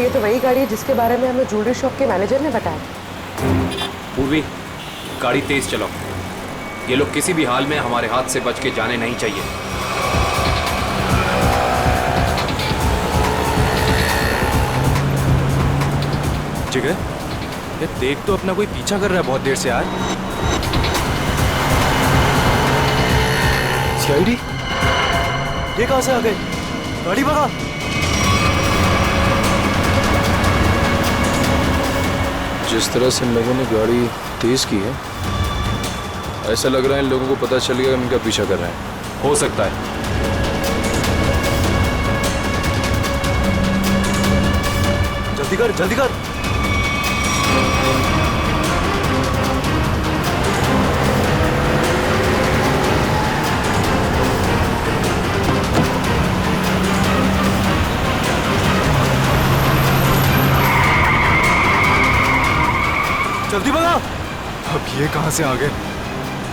ये तो वही गाड़ी है जिसके बारे में हमें ज्वेलरी शॉप के मैनेजर ने बताया। पूर्वी, गाड़ी तेज चलाओ। ये लोग किसी भी हाल में हमारे हाथ से बच के जाने नहीं चाहिए। जिगर, ये देख तो अपना कोई पीछा कर रहा है बहुत देर से यार। सीआईडी? ये कहां से आ गए? गाड़ी भगा। जिस तरह से इन लोगों ने गाड़ी तेज की है, ऐसा लग रहा है इन लोगों को पता चल गया इनका पीछा कर रहे हैं। हो सकता है। जल्दी कर, जल्दी कर। जल्दी भगा। अब ये कहां से आ गए?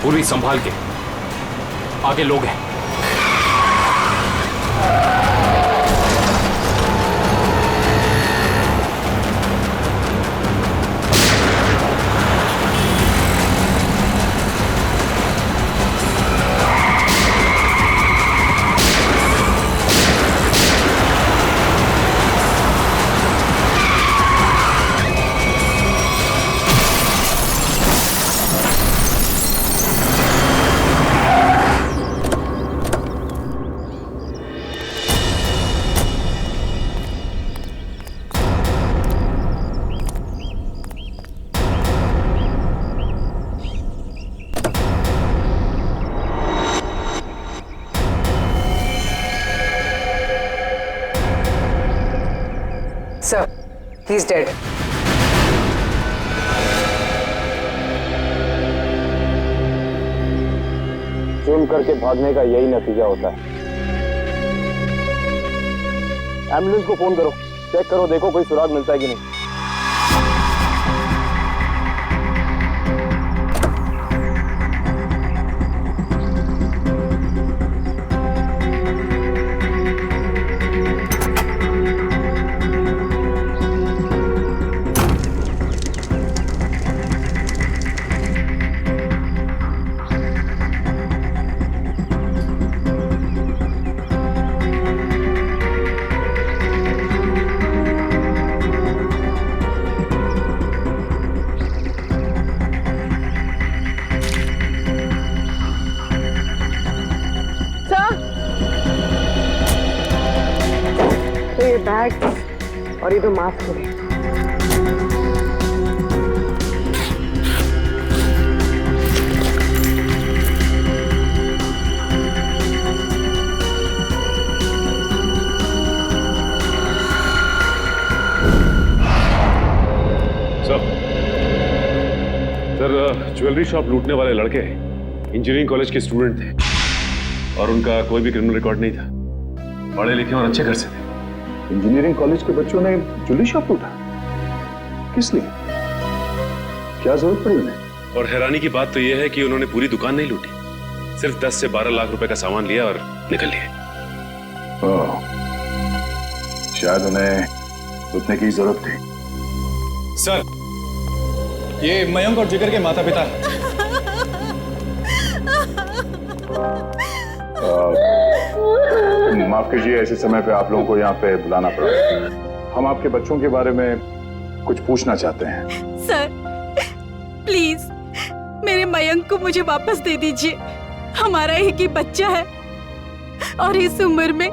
पूर्वी, संभाल के, आगे लोग हैं। Sir, he's dead. जुल्म करके भागने का यही नतीजा होता है। एम्बुलेंस को फोन करो, चेक करो, देखो कोई सुराग मिलता है कि नहीं। बैग और ये दो मास्क हो गए। सर, ज्वेलरी शॉप लूटने वाले लड़के इंजीनियरिंग कॉलेज के स्टूडेंट थे और उनका कोई भी क्रिमिनल रिकॉर्ड नहीं था। पढ़े लिखे और अच्छे घर से थे। इंजीनियरिंग कॉलेज के बच्चों ने ज्वेलरी शॉप लूटा? किस लिए? क्या जरूरत पड़ी उन्हें? और हैरानी की बात तो यह है कि उन्होंने पूरी दुकान नहीं लूटी, सिर्फ 10 से 12 लाख रुपए का सामान लिया और निकल लिए। शायद उन्हें लूटने की जरूरत थी। सर, ये मयंक और जिगर के माता पिता हैं। माफ कीजिए, ऐसे समय पे आप लोगों को यहाँ पे बुलाना पड़ा। हम आपके बच्चों के बारे में कुछ पूछना चाहते हैं। सर, प्लीज मेरे मयंक को मुझे वापस दे दीजिए। हमारा एक ही बच्चा है और इस उम्र में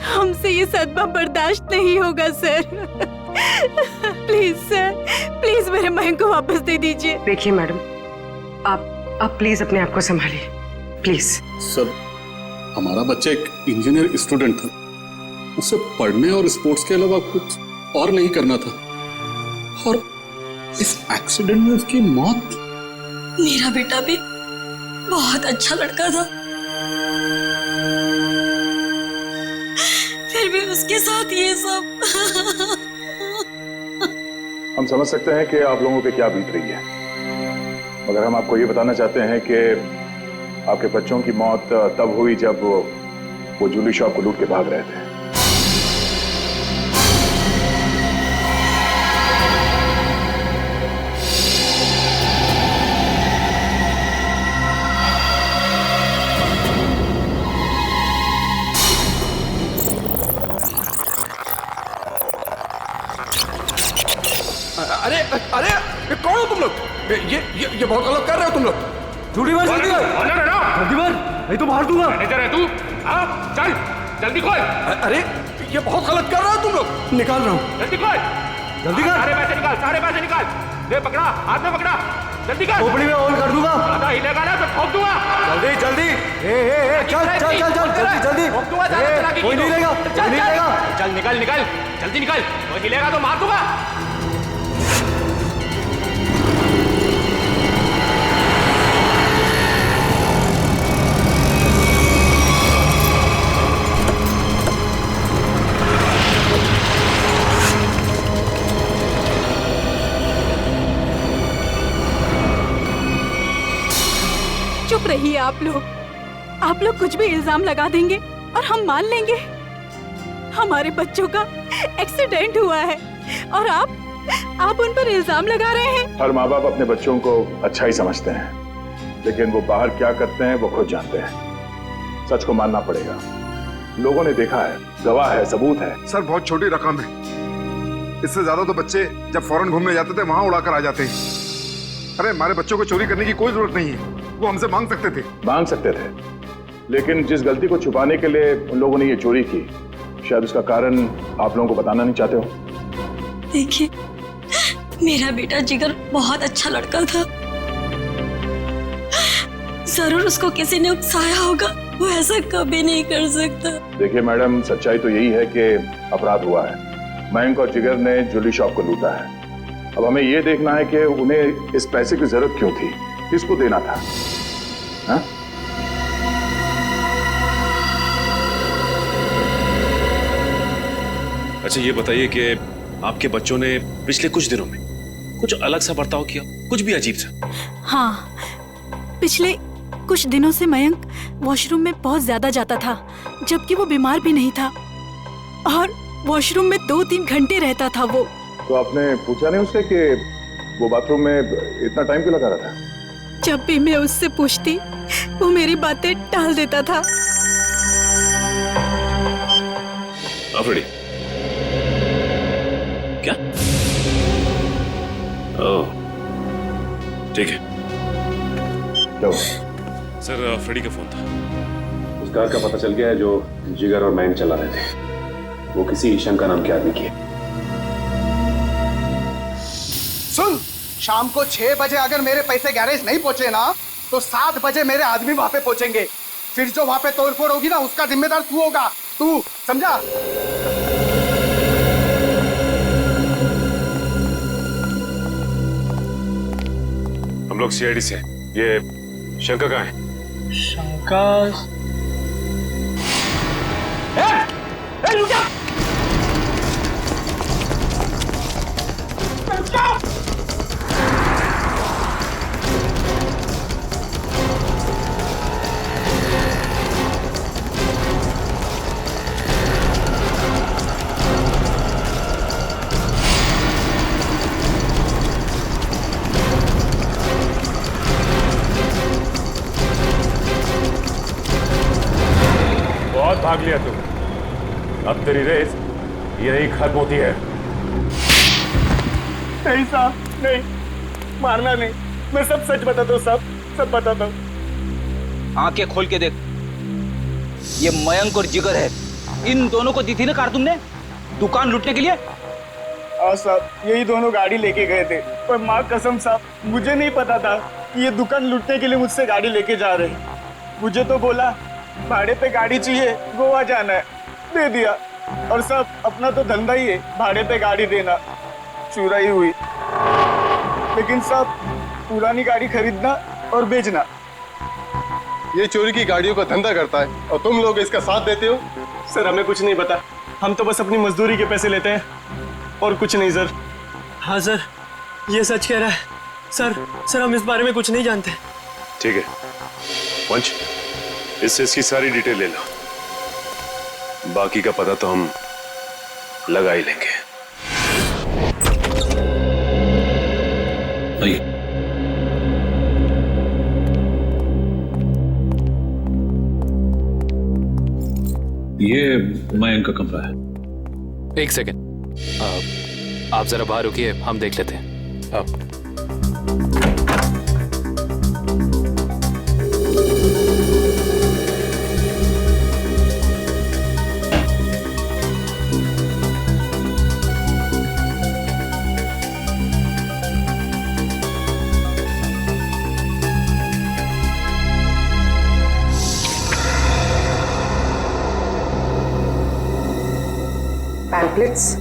हमसे ये सदमा बर्दाश्त नहीं होगा सर। प्लीज सर, प्लीज मेरे मयंक को वापस दे दीजिए। देखिए मैडम, आप प्लीज अपने आप को संभालिए, प्लीज। सर, हमारा बच्चा एक इंजीनियर स्टूडेंट था, उसे पढ़ने और स्पोर्ट्स के अलावा कुछ और नहीं करना था और इस एक्सीडेंट में उसकी मौत। मेरा बेटा भी बहुत अच्छा लड़का था, फिर भी उसके साथ ये सब। हम समझ सकते हैं कि आप लोगों पे क्या बीत रही है, मगर हम आपको ये बताना चाहते हैं कि आपके बच्चों की मौत तब हुई जब वो ज्वेलरी शॉप को लूट के भाग रहे थे। अरे अरे ये कौन हो तुम लोग? ये बहुत गलत कर रहे हो तुम लोग। जल्दी मार, जल्दी मार, जल्दी मार, नहीं तो मार दूंगा। मैनेजर है तू? हाँ, चल जल्दी खोल। अरे ये बहुत गलत कर रहे हो तुम लोग। निकाल रहा हूँ। जल्दी खोल, जल्दी कर। सारे पैसे निकाल, सारे पैसे निकाल। ले पकड़ा, हाथ में पकड़ा, जल्दी कर। खोपड़ी में ऑन कर दूंगा। ज्यादा हिलेगा ना तो ठोक दूंगा। जल्दी जल्दी। चल चल चल चल जल्दी जल्दी। ठोक दूंगा, ज्यादा चला के कोई नहीं लेगा, कोई नहीं लेगा। चल निकल निकल, जल्दी निकल। कोई हिलेगा तो मार दूंगा। चुप रहिए आप लोग कुछ भी इल्जाम लगा देंगे और हम मान लेंगे। हमारे बच्चों का एक्सीडेंट हुआ है और आप उन पर इल्जाम लगा रहे हैं। हर माँ बाप अपने बच्चों को अच्छा ही समझते हैं, लेकिन वो बाहर क्या करते हैं वो खुद जानते हैं। सच को मानना पड़ेगा। लोगों ने देखा है, गवाह है, सबूत है। सर बहुत छोटी रकम है, इससे ज्यादा तो बच्चे जब फॉरेन घूमने जाते थे वहां उड़ाकर आ जाते हैं। अरे हमारे बच्चों को चोरी करने की कोई जरूरत नहीं है, वो हमसे मांग सकते थे। मांग सकते थे, लेकिन जिस गलती को छुपाने के लिए उन लोगों ने ये चोरी की, शायद उसका कारण आप लोगों को बताना नहीं चाहते हो। देखिए, मेरा बेटा जिगर बहुत अच्छा लड़का था। जरूर उसको किसी ने उकसाया होगा, वो ऐसा कभी नहीं कर सकता। देखिए मैडम, सच्चाई तो यही है कि अपराध हुआ है। मयंक और जिगर ने ज्वेलरी शॉप को लूटा है। अब हमें ये देखना है कि उन्हें इस पैसे की जरूरत क्यों थी, किसको देना था। हा? अच्छा ये बताइए कि आपके बच्चों ने पिछले कुछ दिनों में कुछ अलग सा बर्ताव किया, कुछ भी अजीब सा? हाँ, पिछले कुछ दिनों से मयंक वॉशरूम में बहुत ज्यादा जाता था, जबकि वो बीमार भी नहीं था और वॉशरूम में 2-3 घंटे रहता था वो। तो आपने पूछा नहीं उससे कि वो बाथरूम में इतना टाइम क्यों लगा रहा था? जब भी मैं उससे पूछती, वो मेरी बातें टाल देता था। अफरीदी, क्या? ओह, ठीक है। लो। सर, अफरीदी का फोन था। उस कार का पता चल गया है जो जिगर और मयंक चला रहे थे। वो किसी ईशन का नाम के आदमी की है। सुन, शाम को 6 बजे अगर मेरे पैसे गैरेज नहीं पहुंचे ना, तो 7 बजे मेरे आदमी वहां पे पहुंचेंगे। फिर जो वहां पे तोड़फोड़ होगी ना, उसका जिम्मेदार तू होगा। तू समझा? हम लोग सीआईडी से। ये शंकर कहाँ है? शंकर भाग लिया तुम, अब तेरी रेस यही खत्म होती है। नहीं साहब, नहीं, मारना नहीं। मैं सब सच बताता हूँ साहब, सब बताता हूँ। आंखें खोल के देख, ये मयंक और जिगर है। इन दोनों को दी थी ना कार तुमने दुकान लूटने के लिए? हाँ साहब, यही दोनों गाड़ी लेके गए थे, पर माँ कसम साहब, मुझे नहीं पता था कि ये दुकान लूटने के लिए मुझसे गाड़ी लेके जा रहे हैं। मुझे तो बोला भाड़े पे गाड़ी चाहिए, गोवा जाना है, दे दिया। और साहब, अपना तो धंधा ही है भाड़े पे गाड़ी देना। चुराई हुई, लेकिन साहब पुरानी गाड़ी खरीदना और बेचना। ये चोरी की गाड़ियों का धंधा करता है और तुम लोग इसका साथ देते हो। सर हमें कुछ नहीं पता, हम तो बस अपनी मजदूरी के पैसे लेते हैं और कुछ नहीं सर। हाँ सर, ये सच कह रहा है। सर हम इस बारे में कुछ नहीं जानते। ठीक है पंच, इससे इसकी सारी डिटेल ले लो, बाकी का पता तो हम लगा ही लेंगे। ये मयंक का कमरा है। एक सेकेंड, आप जरा बाहर रुकिए, हम देख लेते हैं। आप पैम्पलेट्स,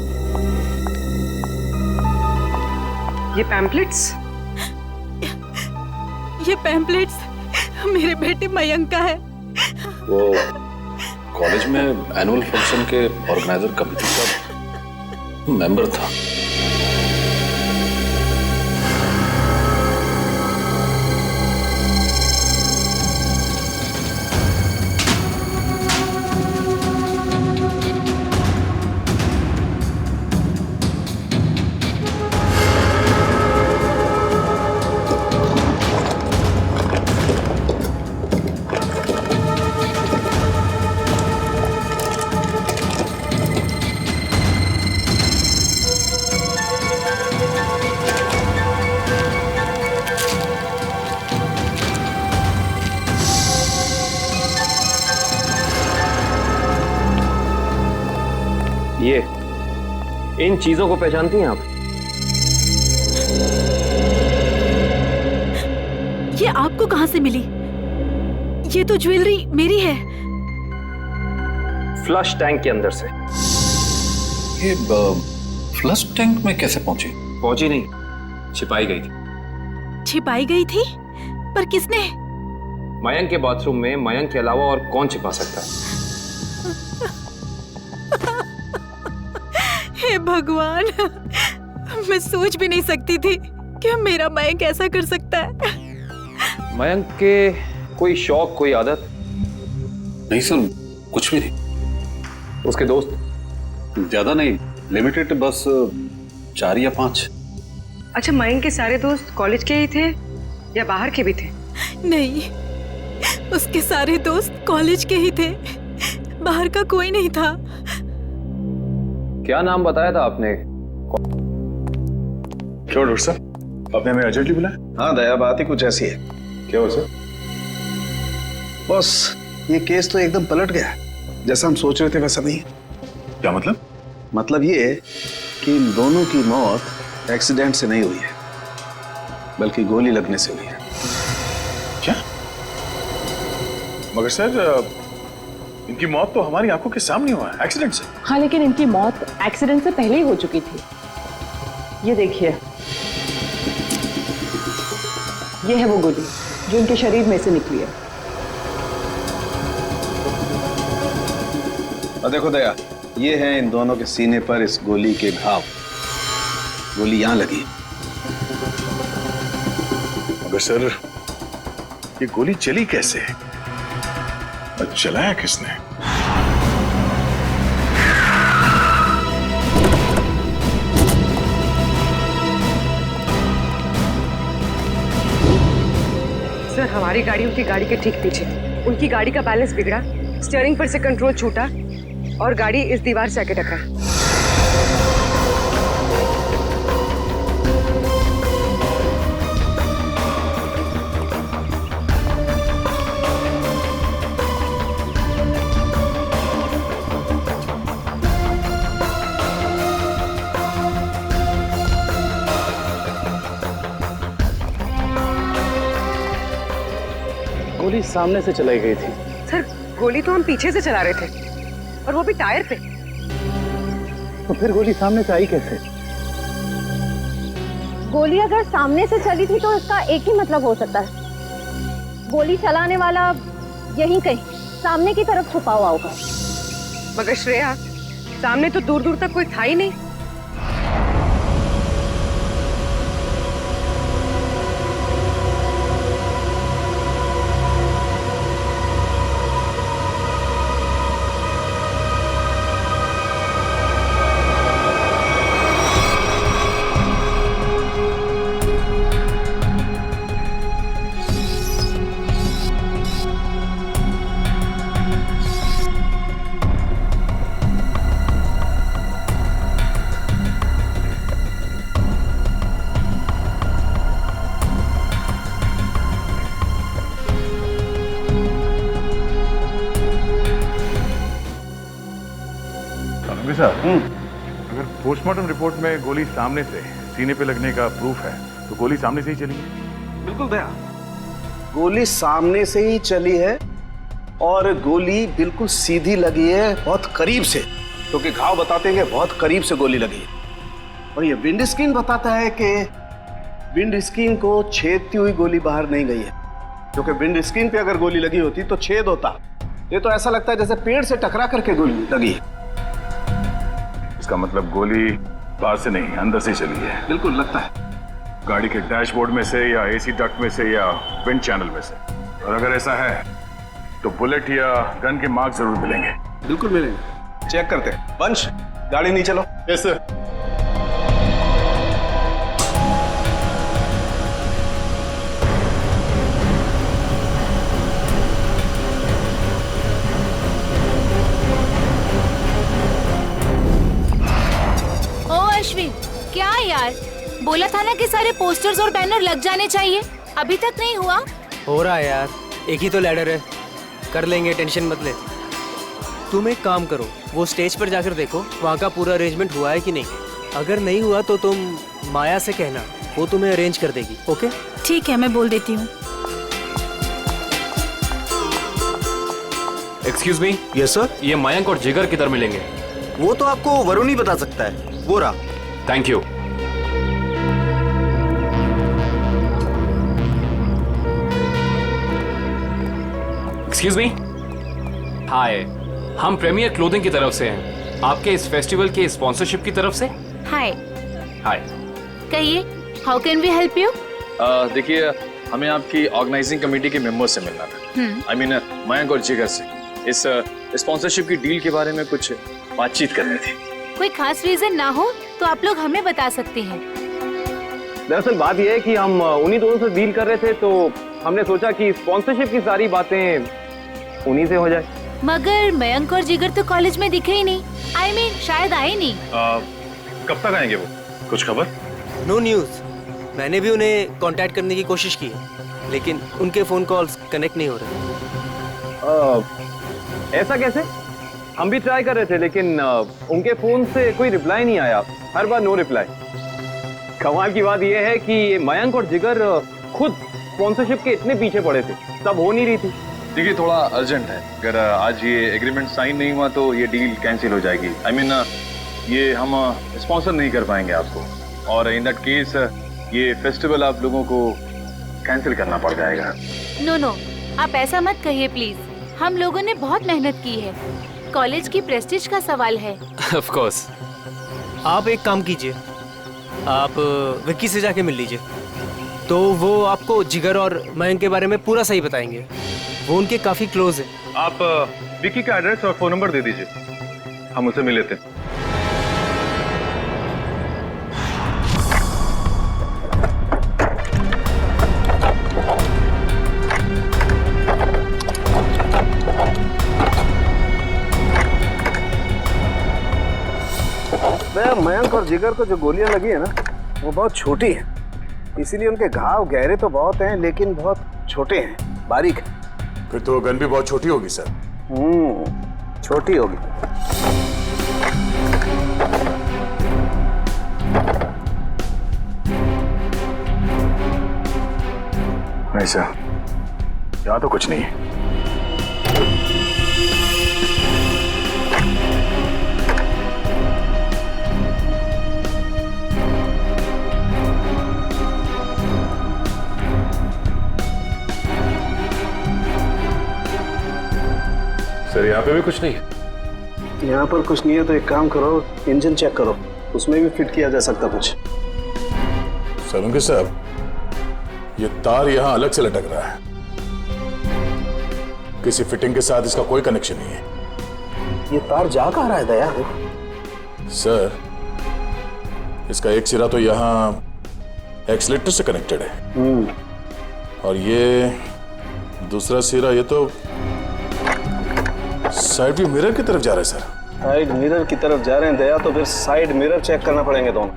ये पैम्पलेट्स, ये पैम्पलेट्स मेरे बेटे मयंक का है। वो कॉलेज में एनुअल फंक्शन के ऑर्गेनाइजर कमेटी का मेंबर था। ये इन चीजों को पहचानती हैं आप? ये आपको कहां से मिली? ये तो ज्वेलरी मेरी है। फ्लश टैंक के अंदर से। ये फ्लश टैंक में कैसे पहुंची? पहुंची नहीं, छिपाई गई थी। छिपाई गई थी? पर किसने? मयंक के बाथरूम में मयंक के अलावा और कौन छिपा सकता है? हे भगवान, मैं सोच भी नहीं सकती थी कि मेरा मयंक ऐसा कर सकता है। मयंक के कोई शौक, कोई आदत? नहीं सर, कुछ भी नहीं। उसके दोस्त? ज्यादा नहीं, लिमिटेड, बस 4 या 5। अच्छा, मयंक के सारे दोस्त कॉलेज के ही थे या बाहर के भी थे? नहीं, उसके सारे दोस्त कॉलेज के ही थे, बाहर का कोई नहीं था। क्या नाम बताया था आपने? क्यों डॉक्टर साहब, आपने हमें अर्जेंटली बुलाया? हाँ दया, बात ही कुछ ऐसी है। क्या हुआ सर? बॉस, ये केस तो एकदम पलट गया। जैसा हम सोच रहे थे वैसा नहीं। क्या मतलब? मतलब ये कि इन दोनों की मौत एक्सीडेंट से नहीं हुई है, बल्कि गोली लगने से हुई है। क्या? मगर सर, इनकी मौत तो हमारी आंखों के सामने हुआ है, एक्सीडेंट से। हाँ, लेकिन इनकी मौत एक्सीडेंट से पहले ही हो चुकी थी। ये देखिए, ये है वो गोली जो इनके शरीर में से निकली है। और देखो दया, ये है इन दोनों के सीने पर इस गोली के घाव। गोली यहां लगी। मगर सर, ये गोली चली कैसे? और चलाया किसने? सर, हमारी गाड़ी उनकी गाड़ी के ठीक पीछे थी। उनकी गाड़ी का बैलेंस बिगड़ा, स्टीयरिंग पर से कंट्रोल छूटा और गाड़ी इस दीवार से आके टकरा। गोली सामने से चलाई गई थी। सर, गोली तो हम पीछे से चला रहे थे और वो भी टायर पे। तो फिर गोली सामने से आई कैसे? गोली अगर सामने से चली थी तो इसका एक ही मतलब हो सकता है, गोली चलाने वाला यहीं कहीं सामने की तरफ छुपा हुआ होगा। मगर श्रेया, सामने तो दूर दूर तक कोई था ही नहीं। पोस्टमार्टम रिपोर्ट में गोली सामने से सीने पे लगने का प्रूफ है, तो गोली सामने से ही चली है। बिल्कुल दया, गोली सामने से ही चली है और गोली बिल्कुल सीधी लगी है, बहुत करीब से, क्योंकि घाव बताते हैं कि बहुत करीब से गोली लगी है। और ये विंड स्क्रीन बताता है कि विंड स्क्रीन को छेदती हुई गोली बाहर नहीं गई है, क्योंकि विंड स्क्रीन पे अगर गोली लगी होती तो छेद होता। ये तो ऐसा लगता है जैसे पेड़ से टकरा करके गोली लगी है। इसका मतलब गोली बाहर से नहीं, अंदर से चली है। बिल्कुल लगता है गाड़ी के डैशबोर्ड में से या एसी डक्ट में से या विंड चैनल में से। और अगर ऐसा है तो बुलेट या गन के मार्क जरूर मिलेंगे। बिल्कुल मिलेंगे, चेक करते हैं। वंश, गाड़ी नहीं चलो। Yes sir. क्या यार, बोला था ना कि सारे पोस्टर्स और बैनर लग जाने चाहिए, अभी तक नहीं हुआ। हो रहा है यार, एक ही तो लैडर है, कर लेंगे, टेंशन मत ले। तुम एक काम करो, वो स्टेज पर जाकर देखो वहाँ का पूरा अरेंजमेंट हुआ है कि नहीं। अगर नहीं हुआ तो तुम माया से कहना, वो तुम्हें अरेंज कर देगी। ओके ठीक है, मैं बोल देती हूँ। Excuse me. Yes sir. ये मयंक और जिगर किधर मिलेंगे? वो तो आपको वरुण ही बता सकता है, वो रहा। Thank you. Excuse me. Hi, हम प्रीमियर क्लोथिंग की तरफ से हैं, आपके इस फेस्टिवल के स्पॉन्सरशिप की तरफ से। हाय। हाय। कहिए, how can we help you? देखिए, हमें आपकी ऑर्गेनाइजिंग कमेटी के मेंबर से मिलना था। आई मीन मयंक और जिगर से। इस स्पॉन्सरशिप की डील के बारे में कुछ बातचीत करनी थी। कोई खास रीजन ना हो तो आप लोग हमें बता सकते हैं। दरअसल बात यह है कि हम उन्हीं दोनों से डील कर रहे थे, तो हमने सोचा कि स्पॉन्सरशिप की सारी बातें उन्हीं से हो जाए। मगर मयंक और जिगर तो कॉलेज में दिखे ही नहीं। आई मीन शायद आए नहीं। कब तक आएंगे वो? कुछ खबर? No news. मैंने भी उन्हें कांटेक्ट करने की कोशिश की है, लेकिन उनके फोन कॉल्स कनेक्ट नहीं हो रहे। ऐसा कैसे? हम भी ट्राई कर रहे थे, लेकिन उनके फोन से कोई रिप्लाई नहीं आया, हर बार नो रिप्लाई। कमाल की बात यह है कि मयंक और जिगर खुद स्पॉन्सरशिप के इतने पीछे पड़े थे, तब हो नहीं रही थी। देखिए, थोड़ा अर्जेंट है, अगर आज ये एग्रीमेंट साइन नहीं हुआ तो ये डील कैंसिल हो जाएगी। आई मीन ये हम स्पॉन्सर नहीं कर पाएंगे आपको, और इन दैट केस ये फेस्टिवल आप लोगों को कैंसिल करना पड़ जाएगा। नो नो, आप ऐसा मत कहिए प्लीज। हम लोगों ने बहुत मेहनत की है, कॉलेज की प्रेस्टीज का सवाल है। Of course. आप एक काम कीजिए, आप विक्की से जाके मिल लीजिए, तो वो आपको जिगर और मयंक के बारे में पूरा सही बताएंगे। वो उनके काफी क्लोज है। आप विक्की का एड्रेस और फोन नंबर दे दीजिए, हम उसे मिल लेते हैं। मयंक और जिगर को जो गोलियां लगी है ना, वो बहुत छोटी हैं, इसीलिए उनके घाव गहरे तो बहुत हैं, लेकिन बहुत छोटे हैं, बारीक हैं। फिर तो गन भी बहुत छोटी होगी सर। छोटी होगी। नहीं सर, यहाँ तो कुछ नहीं है। सर, यहाँ पे भी कुछ नहीं है। यहाँ पर कुछ नहीं है तो एक काम करो, इंजन चेक करो, उसमें भी फिट किया जा सकता कुछ। सरोंगे साहब, ये तार यहाँ अलग से लटक रहा है, किसी फिटिंग के साथ इसका कोई कनेक्शन नहीं है। ये तार जा कहाँ रहा है दया? सर, इसका एक सिरा तो यहाँ एक्सीलेटर से कनेक्टेड है, और ये दूसरा सिरा ये तो साइड व्यू मिरर की तरफ जा रहा है सर। साइड मिरर की तरफ जा रहे हैं दया, तो फिर साइड मिरर चेक करना पड़ेंगे दोनों।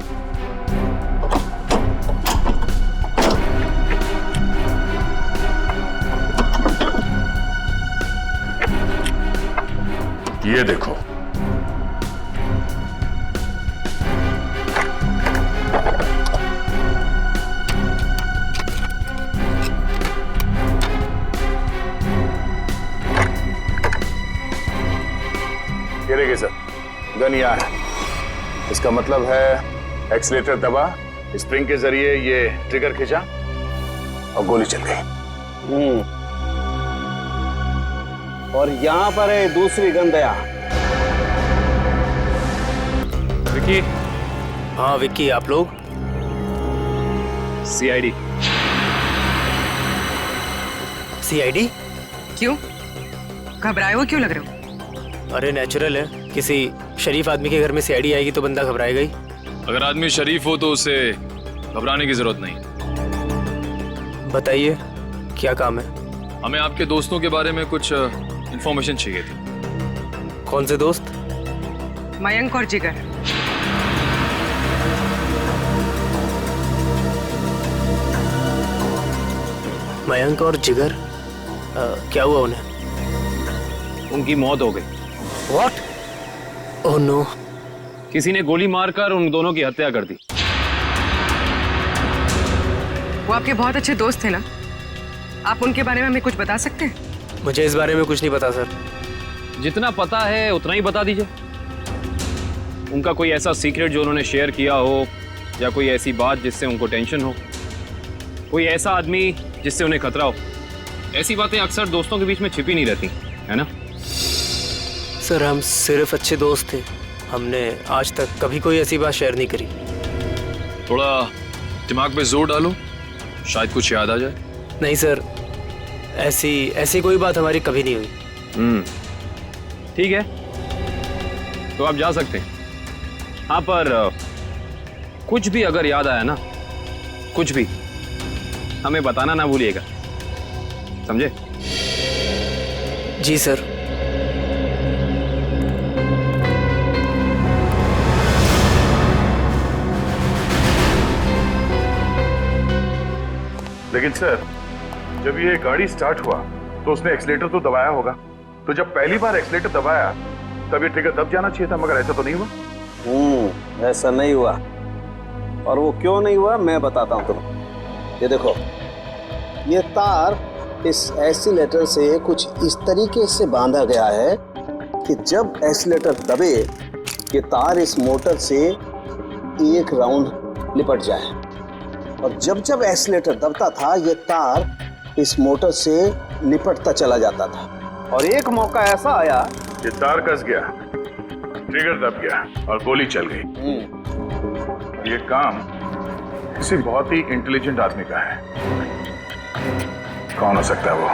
ये देखो, बनिया है। इसका मतलब है एक्सीलेटर दबा, स्प्रिंग के जरिए ये ट्रिगर खींचा और गोली चल गई। और यहाँ पर है दूसरी गन दया। विक्की। हाँ विक्की, आप लोग? सीआईडी। सीआईडी? क्यों? घबराए हो क्यों लग रहे हो? अरे नेचुरल है, किसी शरीफ आदमी के घर में सीआईडी आएगी तो बंदा घबराएगा ही। अगर आदमी शरीफ हो तो उसे घबराने की जरूरत नहीं। बताइए क्या काम है? हमें आपके दोस्तों के बारे में कुछ इंफॉर्मेशन चाहिए थी। कौन से दोस्त? मयंक और जिगर। मयंक और जिगर? क्या हुआ उन्हें? उनकी मौत हो गई। What? Oh no! किसी ने गोली मारकर उन दोनों की हत्या कर दी। वो आपके बहुत अच्छे दोस्त थे ना? आप उनके बारे में हमें कुछ बता सकते हैं? मुझे इस बारे में कुछ नहीं पता सर। जितना पता है उतना ही बता दीजिए। उनका कोई ऐसा सीक्रेट जो उन्होंने शेयर किया हो, या कोई ऐसी बात जिससे उनको टेंशन हो, कोई ऐसा आदमी जिससे उन्हें खतरा हो। ऐसी बातें अक्सर दोस्तों के बीच में छिपी नहीं रहती, है ना? सर हम सिर्फ अच्छे दोस्त थे, हमने आज तक कभी कोई ऐसी बात शेयर नहीं करी। थोड़ा दिमाग पे जोर डालो, शायद कुछ याद आ जाए। नहीं सर, ऐसी कोई बात हमारी कभी नहीं हुई। ठीक है, तो आप जा सकते हैं। हाँ, पर कुछ भी अगर याद आया ना, कुछ भी, हमें बताना ना भूलिएगा, समझे? जी सर। लेकिन सर, जब ये गाड़ी स्टार्ट हुआ तो उसने एक्सीलेटर तो दबाया होगा, तो जब पहली बार एक्सीलेटर दबाया तब ये ट्रिगर दब जाना चाहिए था, मगर ऐसा तो नहीं हुआ। ऐसा नहीं हुआ। और वो क्यों नहीं हुआ मैं बताता हूँ तुम्हें। ये देखो, ये तार इस एक्सीलेटर से कुछ इस तरीके से बांधा गया है कि जब एक्सीलेटर दबे ये तार इस मोटर से एक राउंड लिपट जाए, और जब जब एक्सीलेटर दबता था ये तार इस मोटर से लिपटता चला जाता था। और एक मौका ऐसा आया, ये तार कस गया, ट्रिगर दब गया और गोली चल गई। ये काम किसी बहुत ही इंटेलिजेंट आदमी का है। कौन हो सकता है वो?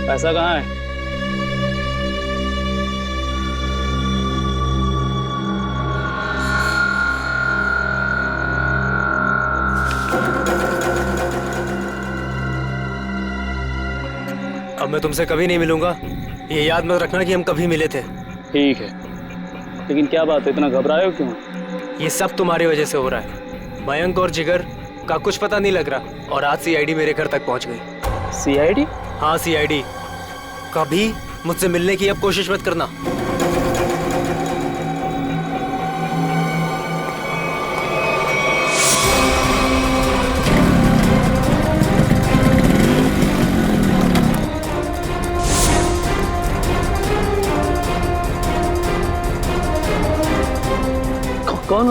पैसा कहाँ है? अब मैं तुमसे कभी नहीं मिलूंगा, ये याद मत रखना कि हम कभी मिले थे। ठीक है, लेकिन क्या बात है, इतना घबराए हो क्यों? ये सब तुम्हारी वजह से हो रहा है। मयंक और जिगर का कुछ पता नहीं लग रहा, और आज सीआईडी मेरे घर तक पहुंच गई। सीआईडी? हाँ सीआईडी। कभी मुझसे मिलने की अब कोशिश मत करना।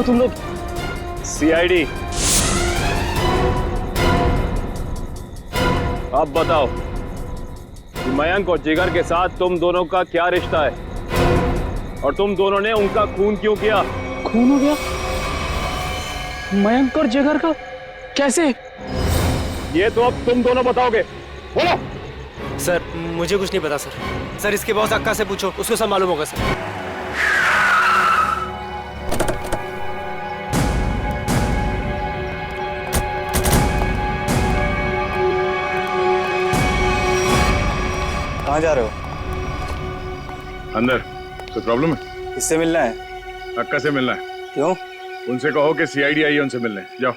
हो तुम लोग? सीआईडी, अब बताओ कि मयंक और जिगर के साथ तुम दोनों का क्या रिश्ता है और तुम दोनों ने उनका खून क्यों किया? खून हो गया मयंक और जिगर का? कैसे? ये तो अब तुम दोनों बताओगे, बोलो। सर मुझे कुछ नहीं पता सर। सर इसके बॉस अक्का से पूछो, उसको सब मालूम होगा सर। कहाँ जा रहे हो? अंदर। कोई प्रॉब्लम है? किससे मिलना है? अक्का से मिलना है। क्यों? उनसे कहो कि सीआईडी आई है उनसे मिलने। जाओ।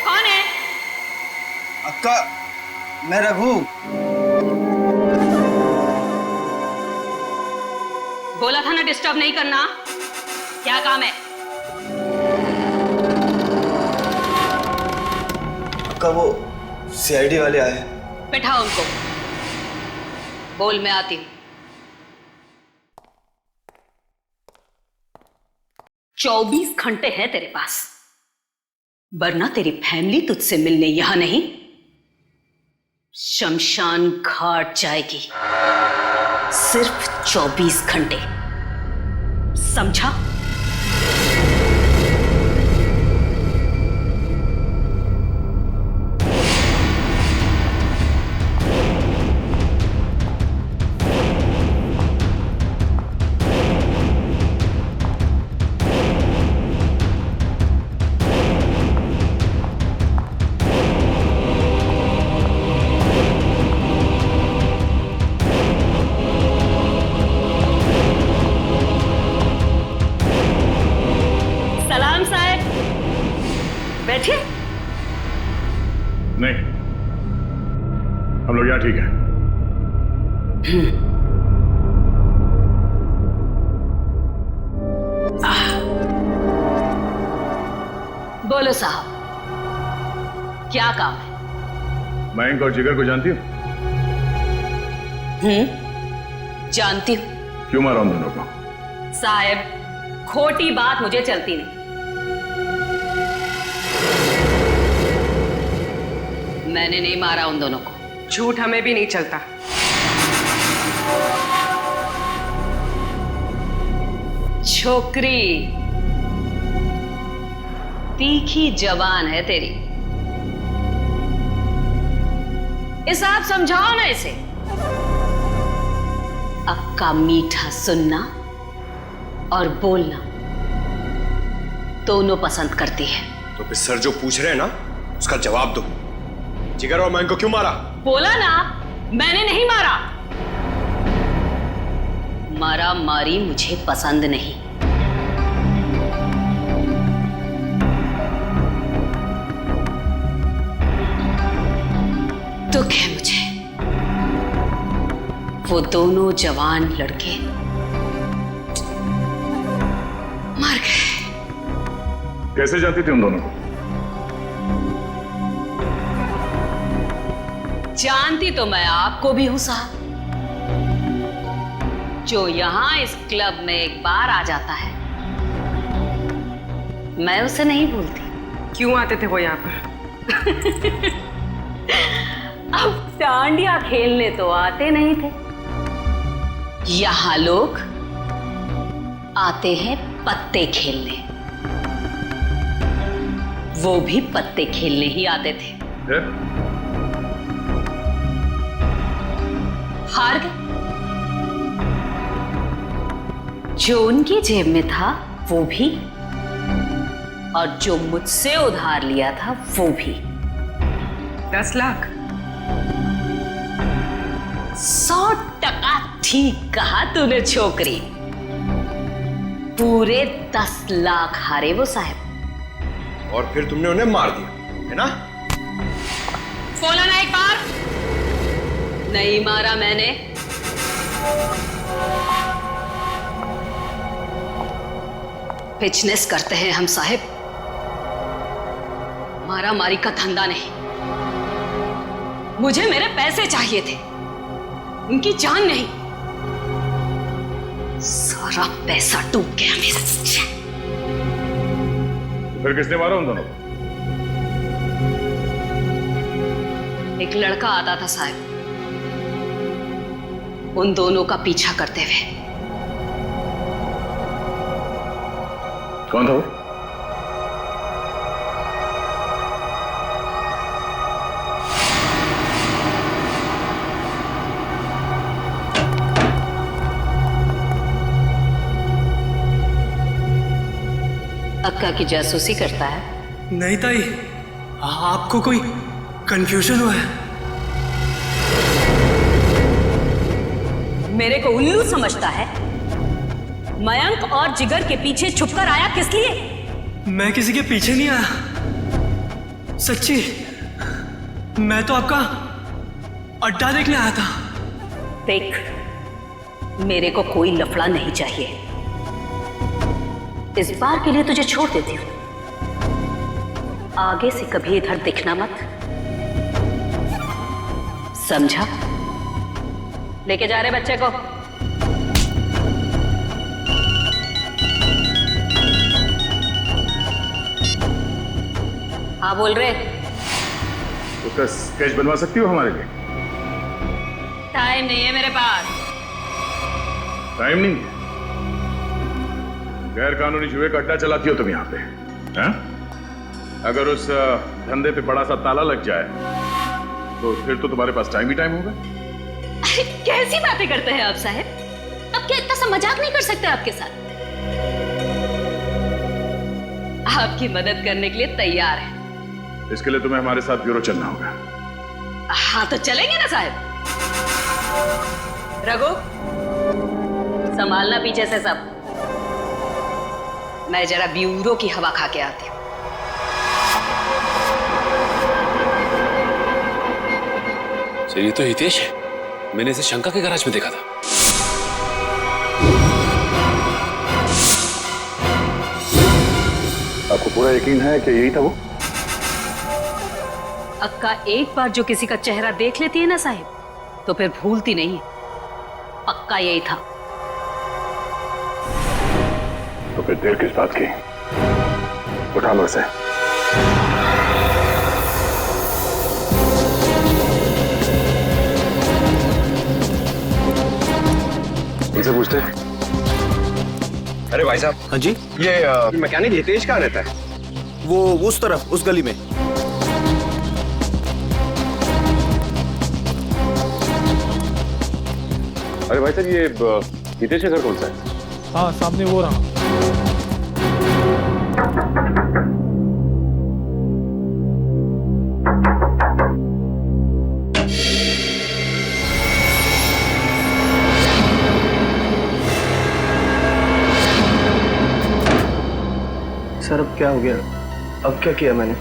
कौन है? अक्का, मैं रघु। बोला था ना डिस्टर्ब नहीं करना। क्या काम है? अक्का वो सीआईडी वाले आए हैं। बैठाओ उनको। बोल, मैं आती हूँ। 24 घंटे हैं तेरे पास, वरना तेरी फैमिली तुझसे मिलने यहां नहीं, शमशान घाट जाएगी। सिर्फ 24 घंटे, समझा? बैठिए। नहीं, हम लोग यहाँ ठीक है। बोलो साहब, क्या काम है? मयंक और जिगर को जानती हो? जानती हूं। क्यों मारा उन दोनों को? साहब, खोटी बात मुझे चलती नहीं। मैंने नहीं मारा उन दोनों को। झूठ हमें भी नहीं चलता। छोकरी तीखी जवान है तेरी, इस आप समझाओ ना इसे। अक्का मीठा सुनना और बोलना दोनों पसंद करती है। तो फिर सर जो पूछ रहे हैं ना उसका जवाब दो। जिगर और मयंक को क्यों मारा? बोला ना, मैंने नहीं मारा। मारा मारी मुझे पसंद नहीं। दुख है मुझे, वो दोनों जवान लड़के मर गए। कैसे जानती थी उन दोनों को? जानती तो मैं आपको भी हूं साहब। जो यहां इस क्लब में एक बार आ जाता है, मैं उसे नहीं भूलती। क्यों आते थे वो यहाँ पर? अब डांडिया खेलने तो आते नहीं थे। यहां लोग आते हैं पत्ते खेलने। वो भी पत्ते खेलने ही आते थे। हार गए। जो उनकी जेब में था वो भी, और जो मुझसे उधार लिया था वो भी। 10 लाख? 100% ठीक कहा तूने छोकरी। पूरे 10 लाख हारे वो साहब। और फिर तुमने उन्हें मार दिया, है ना? बोला ना एक बार, नहीं मारा मैंने। बिजनेस करते हैं हम साहब, मारा मारी का धंधा नहीं। मुझे मेरे पैसे चाहिए थे, उनकी जान नहीं। सारा पैसा डूब गया मेरा। फिर किसने मारा उन दोनों को? एक लड़का आता था साहब, उन दोनों का पीछा करते हुए। कौन था वो? अक्का की जासूसी करता है? नहीं ताई, आपको कोई कंफ्यूजन हुआ है? मेरे को उल्लू समझता है? मयंक और जिगर के पीछे छुपकर आया किस लिए? मैं किसी के पीछे नहीं आया, सच्ची। मैं तो आपका अड्डा देखने आया था। देख, मेरे को कोई लफड़ा नहीं चाहिए। इस बार के लिए तुझे छोड़ देती हूं। आगे से कभी इधर दिखना मत, समझा? लेके जा रहे बच्चे को। हाँ बोल रहे। उसका स्केच बनवा सकती हो हमारे लिए? टाइम नहीं है मेरे पास। टाइम नहीं है? गैर कानूनी जुए का अड्डा चलाती हो तुम यहाँ पे, हैं? अगर उस धंधे पे बड़ा सा ताला लग जाए तो फिर तो तुम्हारे पास टाइम ही टाइम होगा। कैसी बातें करते हैं आप साहब? अब क्या इतना सा मजाक नहीं कर सकते आपके साथ? आपकी मदद करने के लिए तैयार है। इसके लिए तुम्हें हमारे साथ ब्यूरो चलना होगा। हाँ तो चलेंगे ना साहब। रघु, संभालना पीछे से सब। मैं जरा ब्यूरो की हवा खा के आती हूँ। ये तो हितेश है, मैंने इसे शंका के गैराज में देखा था। आपको पूरा यकीन है कि यही था वो? अक्का एक बार जो किसी का चेहरा देख लेती है ना साहिब, तो फिर भूलती नहीं। पक्का यही था। तो फिर देर किस बात की? उठा लो इसे। इनसे पूछते हैं। अरे भाई साहब। हाँ जी। ये मैकेनिक हितेश कहाँ रहता है? वो उस तरफ, उस गली में। अरे भाई साहब, ये हितेश का घर कौन सा है? हाँ, सामने वो रहा। सर अब क्या हो गया? अब क्या किया मैंने?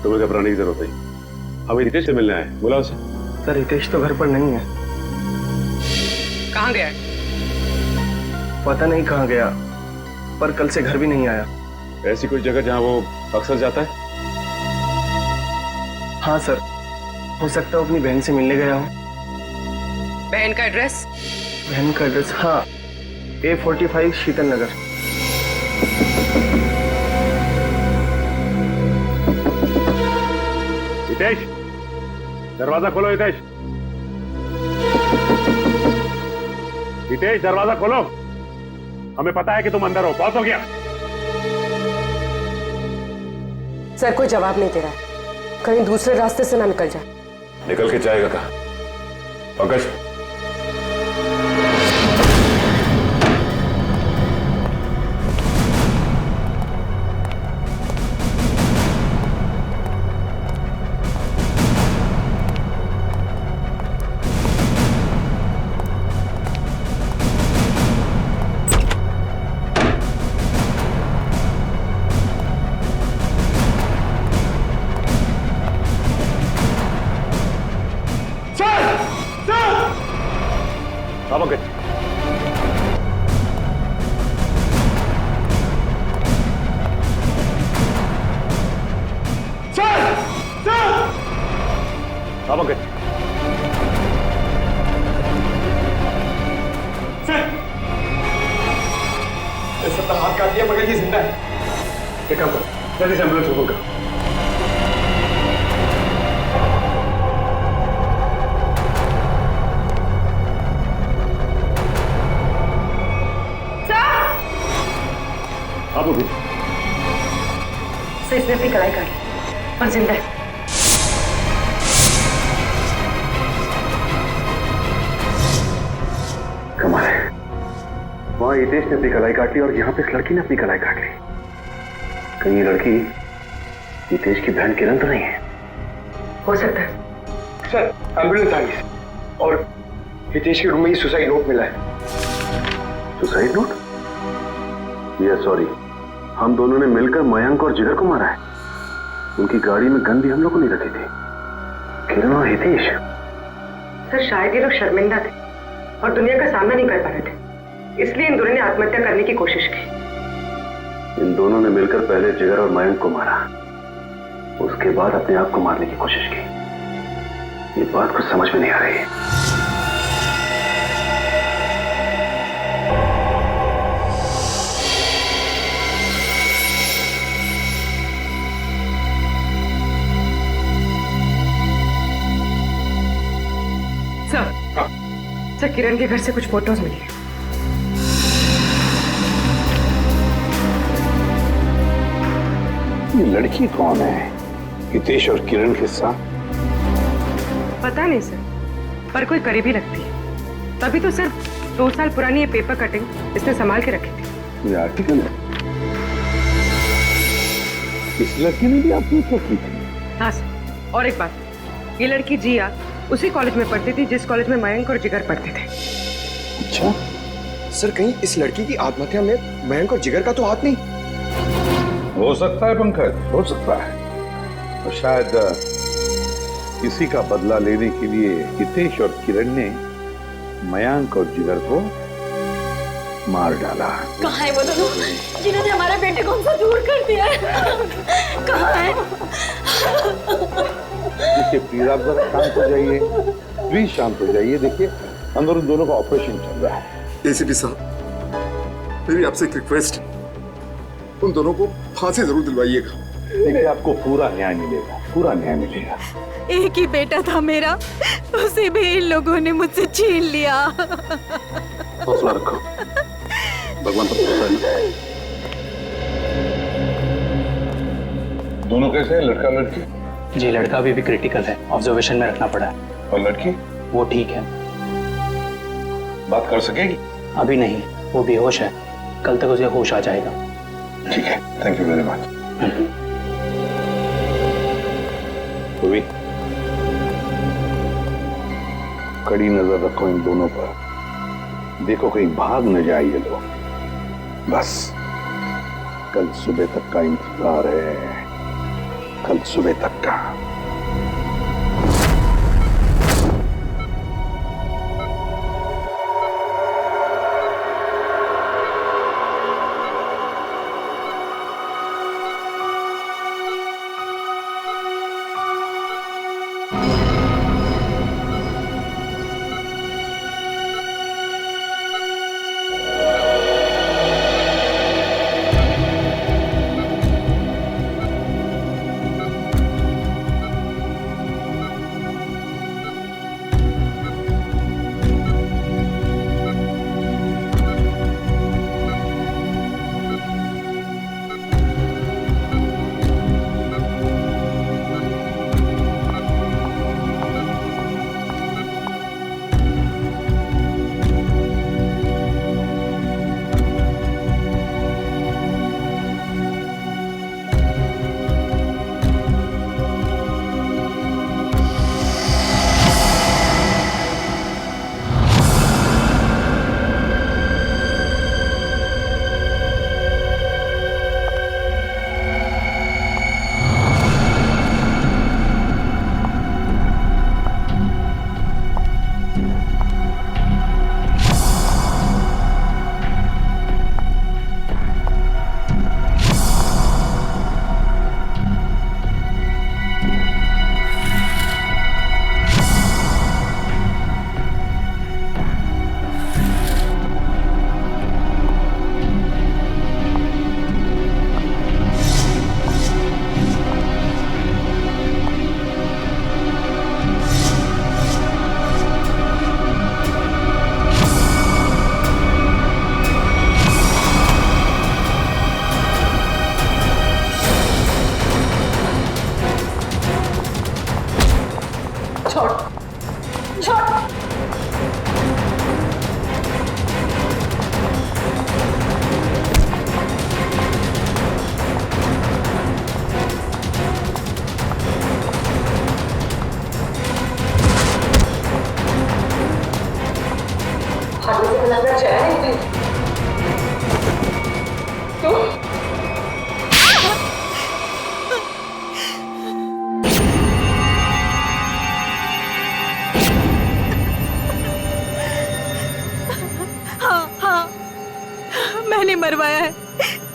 तुम्हें घबराने की जरूरत नहीं। हमें हितेश से मिलने आए, बुला उसे। सर हितेश तो घर पर नहीं है। कहाँ गया? पता नहीं कहाँ गया, पर कल से घर भी नहीं आया। ऐसी कोई जगह जहाँ वो अक्सर जाता है? हाँ सर, हो सकता है अपनी बहन से मिलने गया हूँ। बहन का एड्रेस? बहन का एड्रेस, हाँ, A45 शीतल नगर। हितेश, दरवाजा खोलो। हितेश, हितेश, दरवाजा खोलो। हमें पता है कि तुम अंदर हो। बहुत हो गया। सर कोई जवाब नहीं दे रहा है, कहीं दूसरे रास्ते से ना निकल जाए। निकल के जाएगा कहाँ? पंकज, पंकज, पंकज, हाथ काट दिया मगर ये जिंदा है। एक काम करो, जल्दी से एम्बुलेंस को फोन करो। आप अभी सर इसने अपनी कलाई काटी और जिंदा है। कमाल है, वहां हितेश ने अपनी कलाई काट ली और यहाँ पे इस लड़की ने अपनी कलाई काट ली। कहीं ये लड़की हितेश की बहन किरण तो नहीं है? हो सकता है। सर एम्बुलेंस आ गई और हितेश के रूम में ही सुसाइड नोट मिला है। Suicide note? ये सॉरी, हम दोनों ने मिलकर मयंक और जिगर को मारा है। उनकी गाड़ी में गन भी हम लोगों ने रखी थी, किरण और हितेश। सर शायद ये लोग शर्मिंदा थे और दुनिया का सामना नहीं कर पा रहे थे, इसलिए इन दोनों ने आत्महत्या करने की कोशिश की। इन दोनों ने मिलकर पहले जिगर और मयंक को मारा, उसके बाद अपने आप को मारने की कोशिश की। ये बात कुछ समझ में नहीं आ रही है। सर किरण के घर से कुछ फोटोज मिली है। ये लड़की कौन है? हितेश और किरण के साथ? पता नहीं सर, पर कोई करीबी लगती है। तभी तो सर 2 साल पुरानी ये पेपर कटिंग इसने संभाल के रखी थी। ये आर्टिकल है? इस लड़की ने भी आत्महत्या की थी? हाँ सर, और एक बात, ये लड़की जिया उसी कॉलेज में पढ़ती थी जिस कॉलेज में मयंक और जिगर पढ़ते थे। अच्छा सर, कहीं इस लड़की की आत्महत्या में मयंक और जिगर का तो हाथ नहीं? हो सकता है पंकज, हो सकता है। और शायद किसी का बदला लेने के लिए हितेश और किरण ने मयंक और जिगर को मार डाला। कहाँ है वो दोनों जिन्होंने हमारे बेटे को हमसे दूर कर दिया है? कहाँ है? देखिए प्लीज आप जरा शांत हो जाइए, प्लीज शांत हो जाइए। देखिए अंदर उन दोनों का ऑपरेशन चल रहा है। एसीपी साहब, मेरी आपसे एक रिक्वेस्ट, उन दोनों को फांसी जरूर दिलवाइएगा। देखिए आपको पूरा न्याय मिलेगा, पूरा न्याय मिलेगा। एक ही बेटा था मेरा, उसे भी इन लोगों ने मुझसे छीन लिया। हौसला रखो, भगवान पर भरोसा है। दोनों कैसे हैं, लड़का लड़की? जी लड़का अभी भी क्रिटिकल है, ऑब्जर्वेशन में रखना पड़ा है। और लड़की? वो ठीक है, बात कर सकेगी? अभी नहीं, वो बेहोश है, कल तक उसे होश आ जाएगा। ठीक है, थैंक यू वेरी मच। कड़ी नजर रखो इन दोनों पर, देखो कहीं भाग न जाए ये लोग। बस कल सुबह तक का इंतजार है, कल सुबह तक का।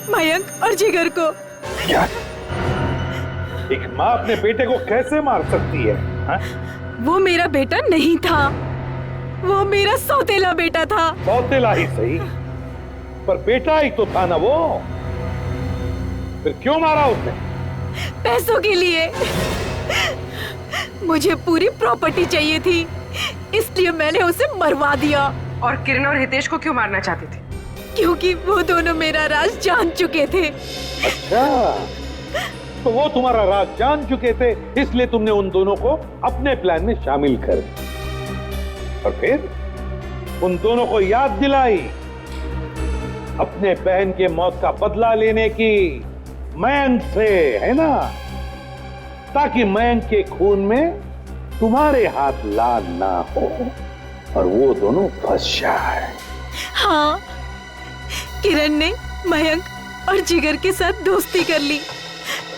मयंक और जिगर को। क्या? एक माँ अपने बेटे को कैसे मार सकती है? हा? वो मेरा बेटा नहीं था, वो मेरा सौतेला बेटा था। सौतेला ही सही, पर बेटा ही तो था ना वो। फिर क्यों मारा उसने? पैसों के लिए। मुझे पूरी प्रॉपर्टी चाहिए थी, इसलिए मैंने उसे मरवा दिया। और किरण और हितेश को क्यों मारना चाहते थे? क्योंकि वो दोनों मेरा राज जान चुके थे। अच्छा, तो वो तुम्हारा राज जान चुके थे, इसलिए तुमने उन दोनों को अपने प्लान में शामिल कर दिया। और फिर उन दोनों को याद दिलाई अपने बहन के मौत का बदला लेने की मयंक से, है ना? ताकि मयंक के खून में तुम्हारे हाथ लाल ना हो और वो दोनों फंस जाए। हाँ, किरण ने मयंक और जिगर के साथ दोस्ती कर ली।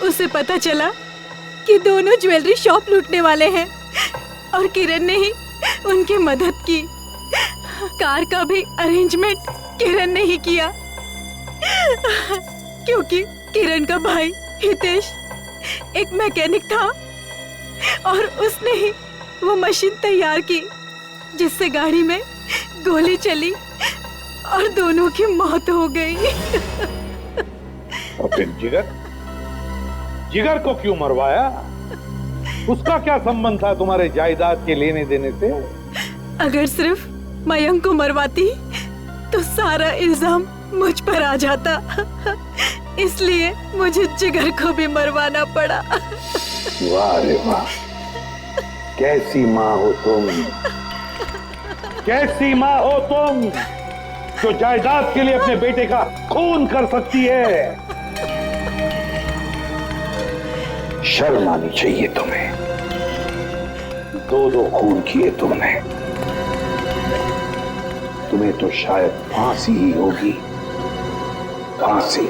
उसे पता चला कि दोनों ज्वेलरी शॉप लूटने वाले हैं और किरण ने ही उनकी मदद की। कार का भी अरेंजमेंट किरण ने ही किया, क्योंकि किरण का भाई हितेश एक मैकेनिक था और उसने ही वो मशीन तैयार की जिससे गाड़ी में गोली चली और दोनों की मौत हो गई। और फिर जिगर को क्यों मरवाया? उसका क्या संबंध था तुम्हारे जायदाद के लेने देने से? अगर सिर्फ मयंक को मरवाती तो सारा इल्जाम मुझ पर आ जाता, इसलिए मुझे जिगर को भी मरवाना पड़ा। वाह रे वाह, कैसी माँ हो तुम, कैसी माँ हो तुम जो जायदाद के लिए अपने बेटे का खून कर सकती है। शर्म आनी चाहिए तुम्हें, दो खून किए तुमने। तुम्हें तो शायद फांसी ही होगी, फांसी।